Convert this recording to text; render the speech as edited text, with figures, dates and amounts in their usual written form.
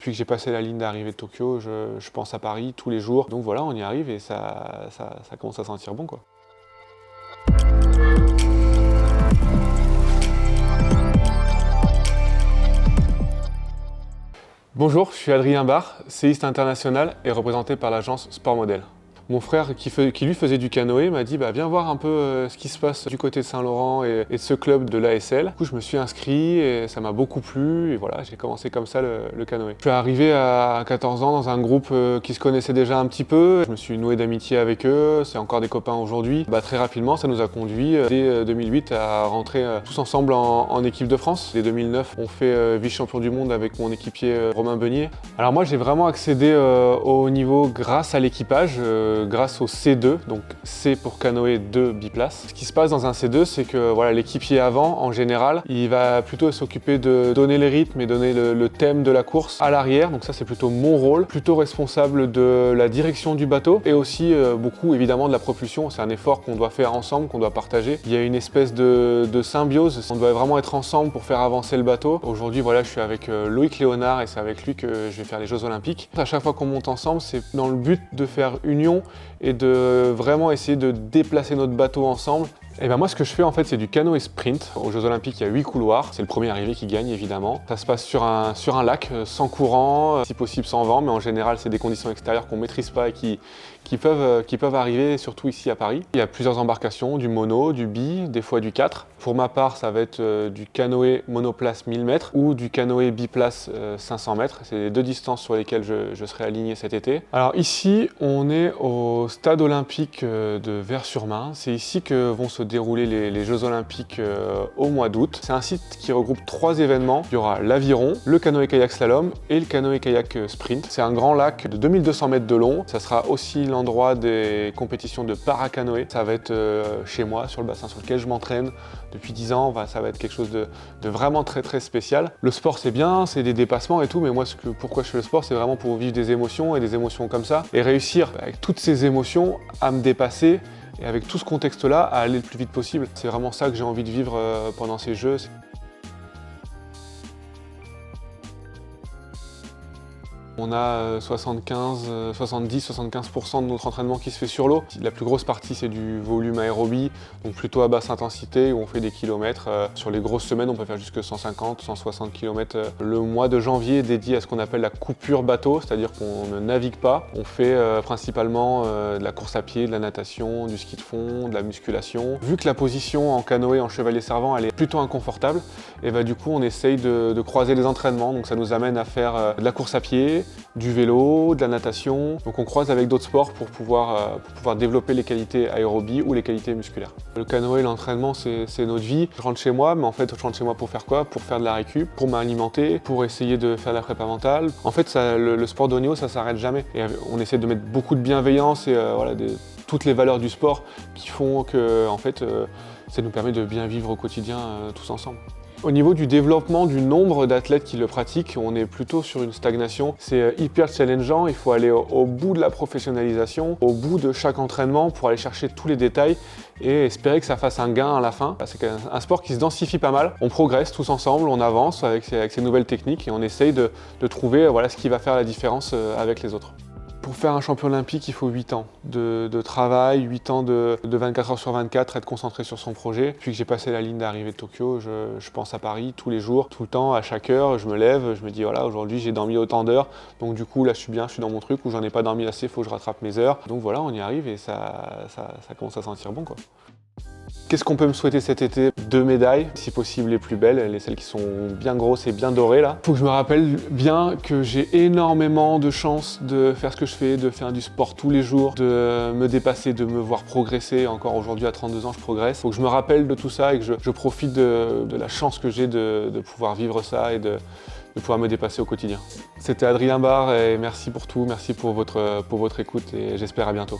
Depuis que j'ai passé la ligne d'arrivée de Tokyo, je pense à Paris tous les jours. Donc voilà, on y arrive et ça commence à sentir bon, quoi. Bonjour, je suis Adrien Barre, séiste international et représenté par l'agence Sport Model. Mon frère qui lui faisait du canoë m'a dit viens voir un peu ce qui se passe du côté de Saint-Laurent et de ce club de l'ASL. Du coup je me suis inscrit et ça m'a beaucoup plu et voilà, j'ai commencé comme ça le canoë. Je suis arrivé à 14 ans dans un groupe qui se connaissait déjà un petit peu. Je me suis noué d'amitié avec eux, c'est encore des copains aujourd'hui. Très rapidement ça nous a conduit dès 2008 à rentrer tous ensemble en équipe de France. Dès 2009 on fait vice-champion du monde avec mon équipier Romain Beunier. Alors moi j'ai vraiment accédé au haut niveau grâce à l'équipage. Grâce au C2, donc C pour canoë 2 biplace. Ce qui se passe dans un C2, c'est que voilà, l'équipier avant, en général, il va plutôt s'occuper de donner les rythmes et donner le thème de la course à l'arrière, donc ça c'est plutôt mon rôle, plutôt responsable de la direction du bateau et aussi beaucoup évidemment de la propulsion. C'est un effort qu'on doit faire ensemble, qu'on doit partager. Il y a une espèce de symbiose, on doit vraiment être ensemble pour faire avancer le bateau. Aujourd'hui voilà, je suis avec Loïc Léonard et c'est avec lui que je vais faire les Jeux Olympiques. À chaque fois qu'on monte ensemble, c'est dans le but de faire union et de vraiment essayer de déplacer notre bateau ensemble. Et moi ce que je fais en fait c'est du canoë sprint. Aux Jeux Olympiques il y a 8 couloirs, c'est le premier arrivé qui gagne évidemment. Ça se passe sur un lac, sans courant, si possible sans vent, mais en général c'est des conditions extérieures qu'on ne maîtrise pas et qui peuvent arriver, surtout ici à Paris. Il y a plusieurs embarcations, du mono, du bi, des fois du 4. Pour ma part ça va être du canoë monoplace 1000 mètres ou du canoë biplace 500 mètres. C'est les deux distances sur lesquelles je serai aligné cet été. Alors ici on est au stade olympique de Vers-sur-Marne. C'est ici que vont se dérouler les Jeux Olympiques au mois d'août. C'est un site qui regroupe 3 événements. Il y aura l'aviron, le canoë-kayak slalom et le canoë-kayak sprint. C'est un grand lac de 2200 mètres de long. Ça sera aussi l'endroit des compétitions de paracanoë. Ça va être chez moi, sur le bassin sur lequel je m'entraîne depuis 10 ans. Ça va être quelque chose de vraiment très très spécial. Le sport c'est bien, c'est des dépassements et tout, mais moi pourquoi je fais le sport, c'est vraiment pour vivre des émotions et des émotions comme ça et réussir avec toutes ces émotions à me dépasser et avec tout ce contexte-là, à aller le plus vite possible. C'est vraiment ça que j'ai envie de vivre pendant ces Jeux. On a 70-75% de notre entraînement qui se fait sur l'eau. La plus grosse partie, c'est du volume aérobie, donc plutôt à basse intensité, où on fait des kilomètres. Sur les grosses semaines, on peut faire jusque 150-160 km. Le mois de janvier est dédié à ce qu'on appelle la coupure bateau, c'est-à-dire qu'on ne navigue pas. On fait principalement de la course à pied, de la natation, du ski de fond, de la musculation. Vu que la position en canoë, en chevalier servant, elle est plutôt inconfortable, et du coup, on essaye de croiser les entraînements. Donc ça nous amène à faire de la course à pied, du vélo, de la natation. Donc on croise avec d'autres sports pour pouvoir développer les qualités aérobie ou les qualités musculaires. Le canoë, l'entraînement, c'est notre vie. Je rentre chez moi, mais en fait je rentre chez moi pour faire quoi? Pour faire de la récup, pour m'alimenter, pour essayer de faire de la prépa mentale. En fait le sport de haut niveau, ça s'arrête jamais. Et on essaie de mettre beaucoup de bienveillance et toutes les valeurs du sport qui font que ça nous permet de bien vivre au quotidien tous ensemble. Au niveau du développement du nombre d'athlètes qui le pratiquent, on est plutôt sur une stagnation. C'est hyper challengeant, il faut aller au bout de la professionnalisation, au bout de chaque entraînement pour aller chercher tous les détails et espérer que ça fasse un gain à la fin. C'est un sport qui se densifie pas mal. On progresse tous ensemble, on avance avec ces nouvelles techniques et on essaye de trouver ce qui va faire la différence avec les autres. Pour faire un champion olympique, il faut 8 ans de travail, 8 ans de 24 heures sur 24, être concentré sur son projet. Depuis que j'ai passé la ligne d'arrivée de Tokyo, je pense à Paris tous les jours, tout le temps, à chaque heure. Je me lève, je me dis voilà, aujourd'hui j'ai dormi autant d'heures, donc du coup là je suis bien, je suis dans mon truc, ou j'en ai pas dormi assez, il faut que je rattrape mes heures. Donc voilà, on y arrive et ça commence à sentir bon, quoi. Qu'est-ce qu'on peut me souhaiter cet été? 2 médailles, si possible les plus belles, celles qui sont bien grosses et bien dorées là. Faut que je me rappelle bien que j'ai énormément de chance de faire ce que je fais, de faire du sport tous les jours, de me dépasser, de me voir progresser. Encore aujourd'hui à 32 ans je progresse. Faut que je me rappelle de tout ça et que je profite de la chance que j'ai de pouvoir vivre ça et de pouvoir me dépasser au quotidien. C'était Adrien Barre et merci pour tout, merci pour votre écoute et j'espère à bientôt.